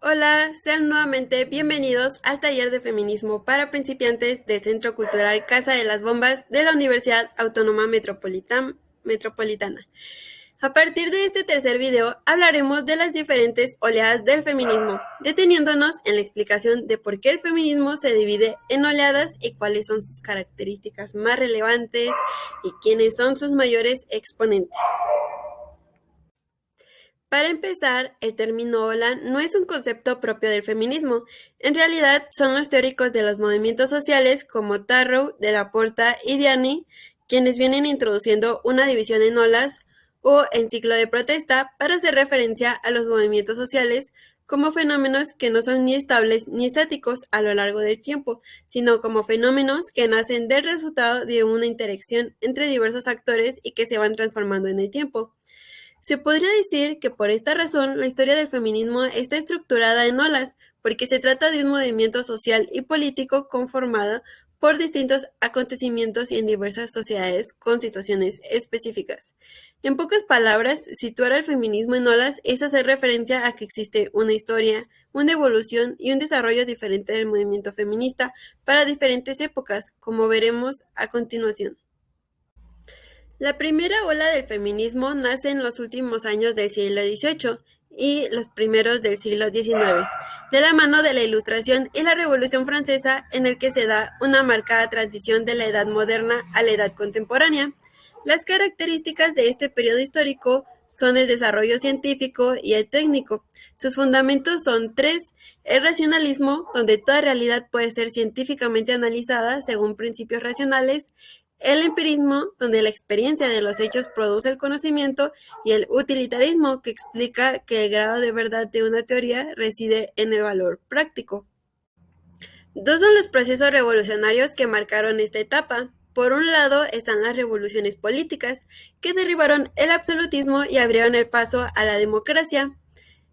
Hola, sean nuevamente bienvenidos al taller de feminismo para principiantes del Centro Cultural Casa de las Bombas de la Universidad Autónoma Metropolitana. A partir de este tercer video hablaremos de las diferentes oleadas del feminismo, deteniéndonos en la explicación de por qué el feminismo se divide en oleadas y cuáles son sus características más relevantes y quiénes son sus mayores exponentes. Para empezar, el término ola no es un concepto propio del feminismo. En realidad, son los teóricos de los movimientos sociales como Tarrow, De la Porta y Diani quienes vienen introduciendo una división en olas o en ciclo de protesta para hacer referencia a los movimientos sociales como fenómenos que no son ni estables ni estáticos a lo largo del tiempo, sino como fenómenos que nacen del resultado de una interacción entre diversos actores y que se van transformando en el tiempo. Se podría decir que por esta razón la historia del feminismo está estructurada en olas, porque se trata de un movimiento social y político conformado por distintos acontecimientos y en diversas sociedades con situaciones específicas. En pocas palabras, situar al feminismo en olas es hacer referencia a que existe una historia, una evolución y un desarrollo diferente del movimiento feminista para diferentes épocas, como veremos a continuación. La primera ola del feminismo nace en los últimos años del siglo XVIII y los primeros del siglo XIX, de la mano de la Ilustración y la Revolución Francesa, en el que se da una marcada transición de la edad moderna a la edad contemporánea. Las características de este periodo histórico son el desarrollo científico y el técnico. Sus fundamentos son tres: el racionalismo, donde toda realidad puede ser científicamente analizada según principios racionales; el empirismo, donde la experiencia de los hechos produce el conocimiento; y el utilitarismo, que explica que el grado de verdad de una teoría reside en el valor práctico. Dos son los procesos revolucionarios que marcaron esta etapa. Por un lado están las revoluciones políticas, que derribaron el absolutismo y abrieron el paso a la democracia.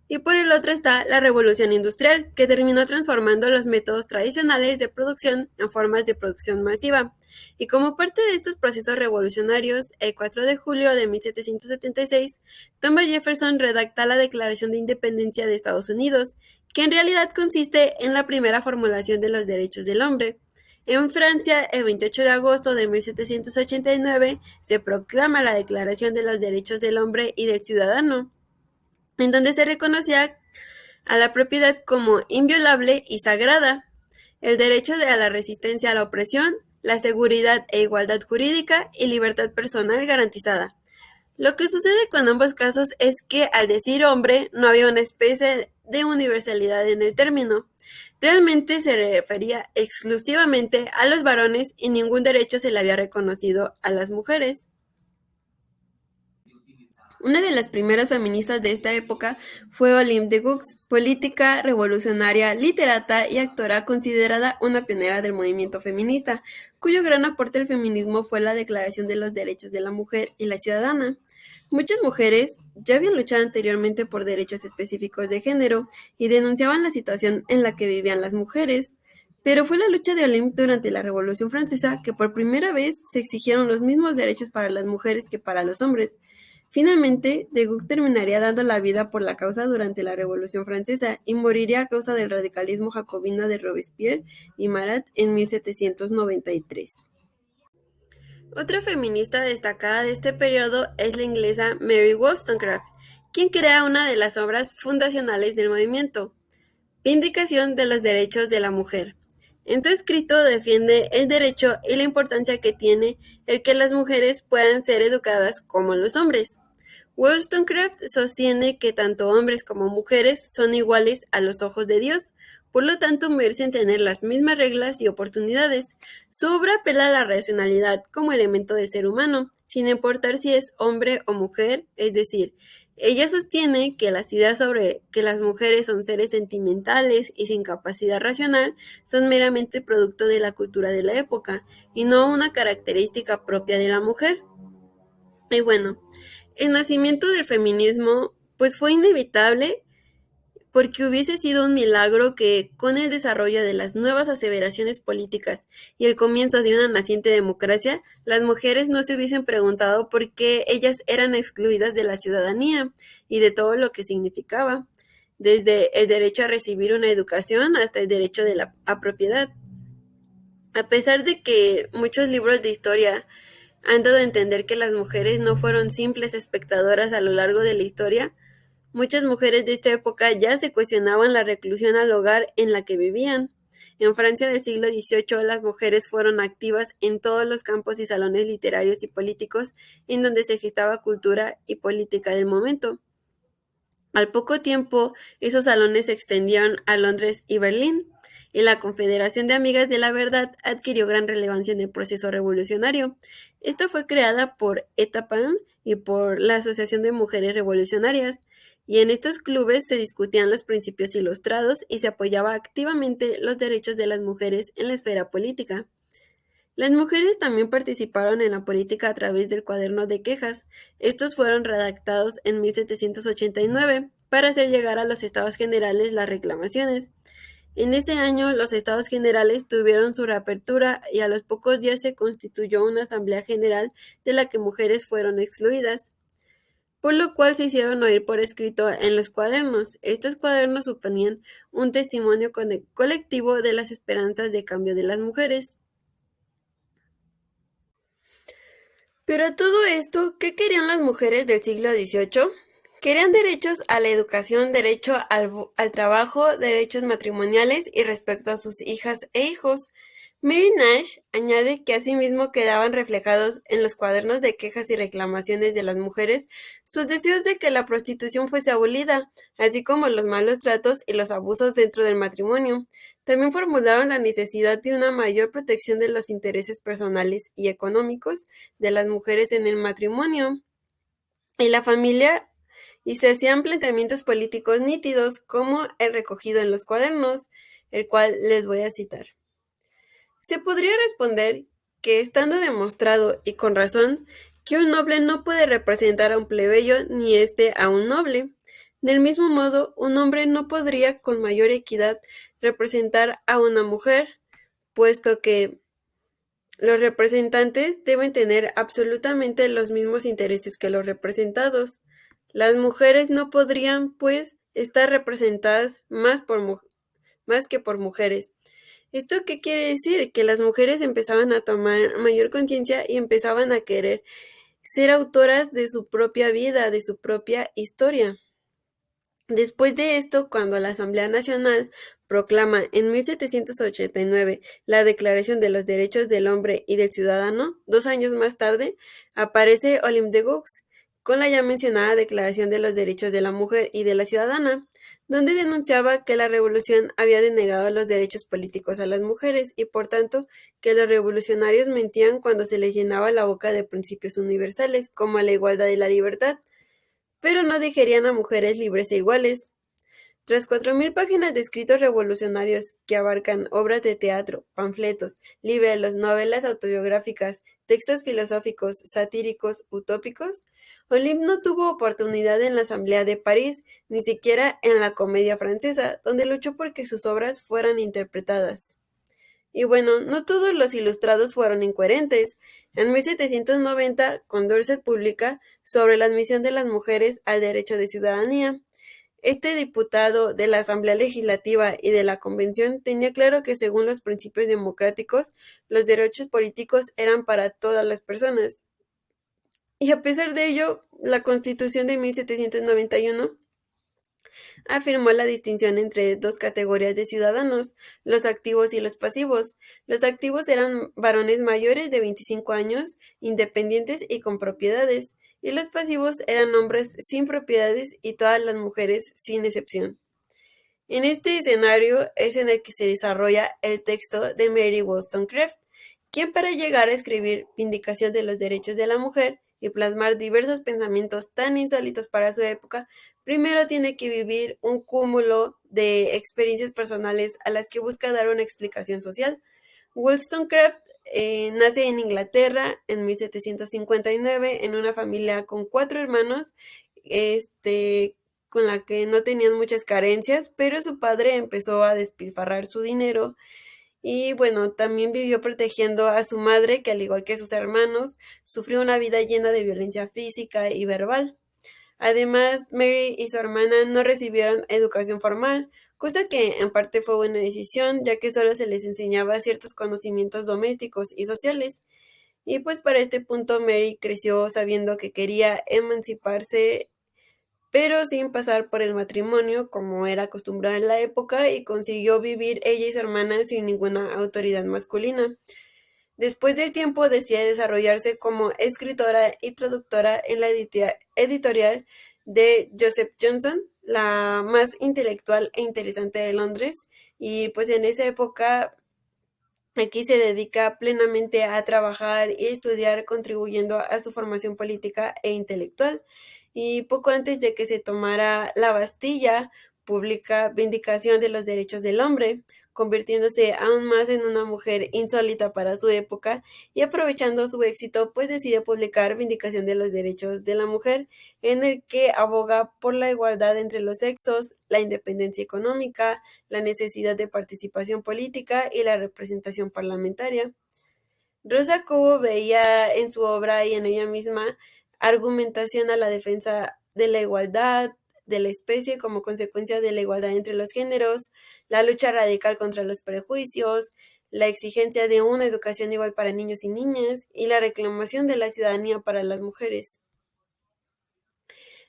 Y por el otro está la revolución industrial, que terminó transformando los métodos tradicionales de producción en formas de producción masiva. Y como parte de estos procesos revolucionarios, el 4 de julio de 1776, Thomas Jefferson redacta la Declaración de Independencia de Estados Unidos, que en realidad consiste en la primera formulación de los derechos del hombre. En Francia, el 28 de agosto de 1789, se proclama la Declaración de los Derechos del Hombre y del Ciudadano, en donde se reconocía a la propiedad como inviolable y sagrada, el derecho a la resistencia a la opresión, la seguridad e igualdad jurídica y libertad personal garantizada. Lo que sucede con ambos casos es que al decir hombre no había una especie de universalidad en el término. Realmente se refería exclusivamente a los varones y ningún derecho se le había reconocido a las mujeres. Una de las primeras feministas de esta época fue Olympe de Gouges, política, revolucionaria, literata y actora considerada una pionera del movimiento feminista, cuyo gran aporte al feminismo fue la Declaración de los Derechos de la Mujer y la Ciudadana. Muchas mujeres ya habían luchado anteriormente por derechos específicos de género y denunciaban la situación en la que vivían las mujeres, pero fue la lucha de Olympe durante la Revolución Francesa que por primera vez se exigieron los mismos derechos para las mujeres que para los hombres. Finalmente, de Gaulle terminaría dando la vida por la causa durante la Revolución Francesa y moriría a causa del radicalismo jacobino de Robespierre y Marat en 1793. Otra feminista destacada de este periodo es la inglesa Mary Wollstonecraft, quien crea una de las obras fundacionales del movimiento, Vindicación de los Derechos de la Mujer. En su escrito defiende el derecho y la importancia que tiene el que las mujeres puedan ser educadas como los hombres. Wollstonecraft sostiene que tanto hombres como mujeres son iguales a los ojos de Dios, por lo tanto merecen tener las mismas reglas y oportunidades. Su obra apela a la racionalidad como elemento del ser humano, sin importar si es hombre o mujer, es decir, ella sostiene que las ideas sobre que las mujeres son seres sentimentales y sin capacidad racional son meramente producto de la cultura de la época y no una característica propia de la mujer. Y bueno, el nacimiento del feminismo pues fue inevitable porque hubiese sido un milagro que, con el desarrollo de las nuevas aseveraciones políticas y el comienzo de una naciente democracia, las mujeres no se hubiesen preguntado por qué ellas eran excluidas de la ciudadanía y de todo lo que significaba. desde el derecho a recibir una educación hasta el derecho a propiedad. A pesar de que muchos libros de historia han dado a entender que las mujeres no fueron simples espectadoras a lo largo de la historia, muchas mujeres de esta época ya se cuestionaban la reclusión al hogar en la que vivían. En Francia del siglo XVIII, las mujeres fueron activas en todos los campos y salones literarios y políticos en donde se gestaba cultura y política del momento. Al poco tiempo, esos salones se extendieron a Londres y Berlín, y la Confederación de Amigas de la Verdad adquirió gran relevancia en el proceso revolucionario. Esta fue creada por Eta Pan y por la Asociación de Mujeres Revolucionarias, y en estos clubes se discutían los principios ilustrados y se apoyaba activamente los derechos de las mujeres en la esfera política. Las mujeres también participaron en la política a través del cuaderno de quejas. Estos fueron redactados en 1789 para hacer llegar a los Estados Generales las reclamaciones. En ese año, los Estados Generales tuvieron su reapertura y a los pocos días se constituyó una Asamblea General de la que mujeres fueron excluidas, por lo cual se hicieron oír por escrito en los cuadernos. Estos cuadernos suponían un testimonio colectivo de las esperanzas de cambio de las mujeres. Pero a todo esto, ¿qué querían las mujeres del siglo XVIII? Querían derechos a la educación, derecho al trabajo, derechos matrimoniales y respecto a sus hijas e hijos. Mary Nash añade que asimismo quedaban reflejados en los cuadernos de quejas y reclamaciones de las mujeres sus deseos de que la prostitución fuese abolida, así como los malos tratos y los abusos dentro del matrimonio. También formularon la necesidad de una mayor protección de los intereses personales y económicos de las mujeres en el matrimonio y la familia, y se hacían planteamientos políticos nítidos como el recogido en los cuadernos, el cual les voy a citar. Se podría responder que estando demostrado, y con razón, que un noble no puede representar a un plebeyo ni éste a un noble. Del mismo modo, un hombre no podría con mayor equidad representar a una mujer, puesto que los representantes deben tener absolutamente los mismos intereses que los representados. Las mujeres no podrían, pues, estar representadas más que por mujeres. ¿Esto qué quiere decir? Que las mujeres empezaban a tomar mayor conciencia y empezaban a querer ser autoras de su propia vida, de su propia historia. Después de esto, cuando la Asamblea Nacional proclama en 1789 la Declaración de los Derechos del Hombre y del Ciudadano, 2 años más tarde, aparece Olympe de Gouges con la ya mencionada Declaración de los Derechos de la Mujer y de la Ciudadana, donde denunciaba que la revolución había denegado los derechos políticos a las mujeres y, por tanto, que los revolucionarios mentían cuando se les llenaba la boca de principios universales, como la igualdad y la libertad, pero no dejarían a mujeres libres e iguales. Tras 4.000 páginas de escritos revolucionarios que abarcan obras de teatro, panfletos, libelos, novelas autobiográficas, textos filosóficos, satíricos, utópicos, Olympe no tuvo oportunidad en la Asamblea de París, ni siquiera en la Comedia Francesa, donde luchó por que sus obras fueran interpretadas. Y bueno, no todos los ilustrados fueron incoherentes. En 1790, Condorcet publica sobre la admisión de las mujeres al derecho de ciudadanía. Este diputado de la Asamblea Legislativa y de la Convención tenía claro que según los principios democráticos, los derechos políticos eran para todas las personas. Y a pesar de ello, la Constitución de 1791 afirmó la distinción entre dos categorías de ciudadanos, los activos y los pasivos. Los activos eran varones mayores de 25 años, independientes y con propiedades, y los pasivos eran hombres sin propiedades y todas las mujeres sin excepción. En este escenario es en el que se desarrolla el texto de Mary Wollstonecraft, quien para llegar a escribir Vindicación de los Derechos de la Mujer y plasmar diversos pensamientos tan insólitos para su época, primero tiene que vivir un cúmulo de experiencias personales a las que busca dar una explicación social. Wollstonecraft nace en Inglaterra en 1759 en una familia con 4 hermanos, con la que no tenían muchas carencias, pero su padre empezó a despilfarrar su dinero y bueno, también vivió protegiendo a su madre, que al igual que sus hermanos, sufrió una vida llena de violencia física y verbal. Además, Mary y su hermana no recibieron educación formal, cosa que en parte fue buena decisión, ya que solo se les enseñaba ciertos conocimientos domésticos y sociales. Y pues para este punto Mary creció sabiendo que quería emanciparse, pero sin pasar por el matrimonio como era acostumbrada en la época, y consiguió vivir ella y su hermana sin ninguna autoridad masculina. Después del tiempo decide desarrollarse como escritora y traductora en la editorial de Joseph Johnson, la más intelectual e interesante de Londres, y pues en esa época aquí se dedica plenamente a trabajar y estudiar, contribuyendo a su formación política e intelectual. Y poco antes de que se tomara la Bastilla, publica Vindicación de los Derechos del Hombre, convirtiéndose aún más en una mujer insólita para su época, y aprovechando su éxito, pues decide publicar Vindicación de los Derechos de la Mujer, en el que aboga por la igualdad entre los sexos, la independencia económica, la necesidad de participación política y la representación parlamentaria. Rosa Cobo veía en su obra y en ella misma argumentación a la defensa de la igualdad de la especie como consecuencia de la igualdad entre los géneros, la lucha radical contra los prejuicios, la exigencia de una educación igual para niños y niñas y la reclamación de la ciudadanía para las mujeres.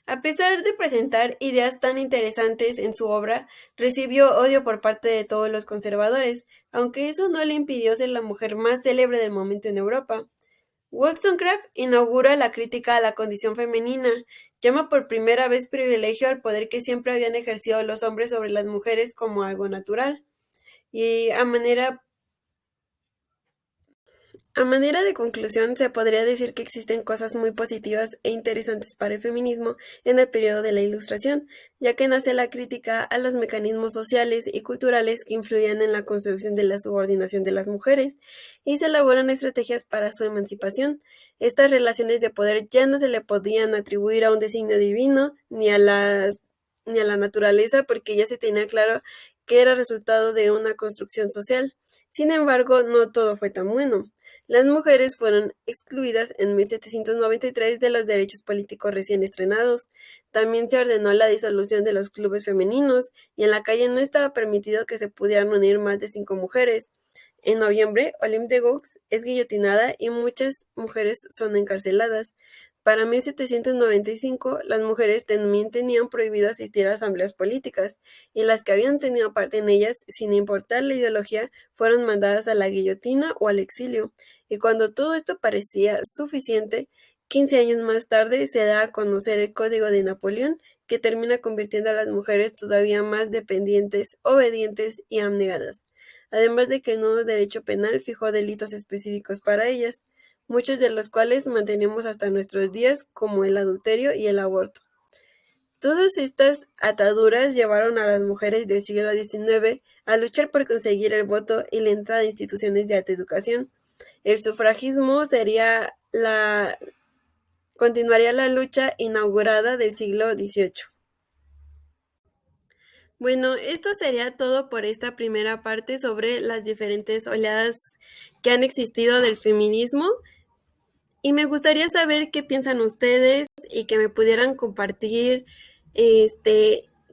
A pesar de presentar ideas tan interesantes en su obra, recibió odio por parte de todos los conservadores, aunque eso no le impidió ser la mujer más célebre del momento en Europa. Wollstonecraft inaugura la crítica a la condición femenina, llama por primera vez privilegio al poder que siempre habían ejercido los hombres sobre las mujeres como algo natural, y a manera de conclusión, se podría decir que existen cosas muy positivas e interesantes para el feminismo en el periodo de la Ilustración, ya que nace la crítica a los mecanismos sociales y culturales que influían en la construcción de la subordinación de las mujeres, y se elaboran estrategias para su emancipación. Estas relaciones de poder ya no se le podían atribuir a un designio divino ni a la naturaleza, porque ya se tenía claro que era resultado de una construcción social. Sin embargo, no todo fue tan bueno. Las mujeres fueron excluidas en 1793 de los derechos políticos recién estrenados. También se ordenó la disolución de los clubes femeninos, y en la calle no estaba permitido que se pudieran unir más de 5 mujeres. En noviembre, Olympe de Gouges es guillotinada y muchas mujeres son encarceladas. Para 1795, las mujeres también tenían prohibido asistir a asambleas políticas, y las que habían tenido parte en ellas, sin importar la ideología, fueron mandadas a la guillotina o al exilio. Y cuando todo esto parecía suficiente, 15 años más tarde se da a conocer el Código de Napoleón, que termina convirtiendo a las mujeres todavía más dependientes, obedientes y abnegadas, además de que el nuevo derecho penal fijó delitos específicos para ellas, muchos de los cuales mantenemos hasta nuestros días, como el adulterio y el aborto. Todas estas ataduras llevaron a las mujeres del siglo XIX a luchar por conseguir el voto y la entrada a instituciones de alta educación. El sufragismo continuaría la lucha inaugurada del siglo XVIII. Bueno, esto sería todo por esta primera parte sobre las diferentes oleadas que han existido del feminismo. Y me gustaría saber qué piensan ustedes y que me pudieran compartir,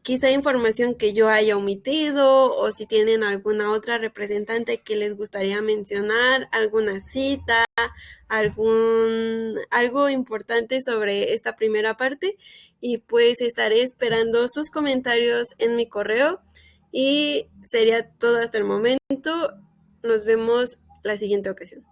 quizá información que yo haya omitido, o si tienen alguna otra representante que les gustaría mencionar, alguna cita, algo importante sobre esta primera parte. Y pues estaré esperando sus comentarios en mi correo, y sería todo hasta el momento. Nos vemos la siguiente ocasión.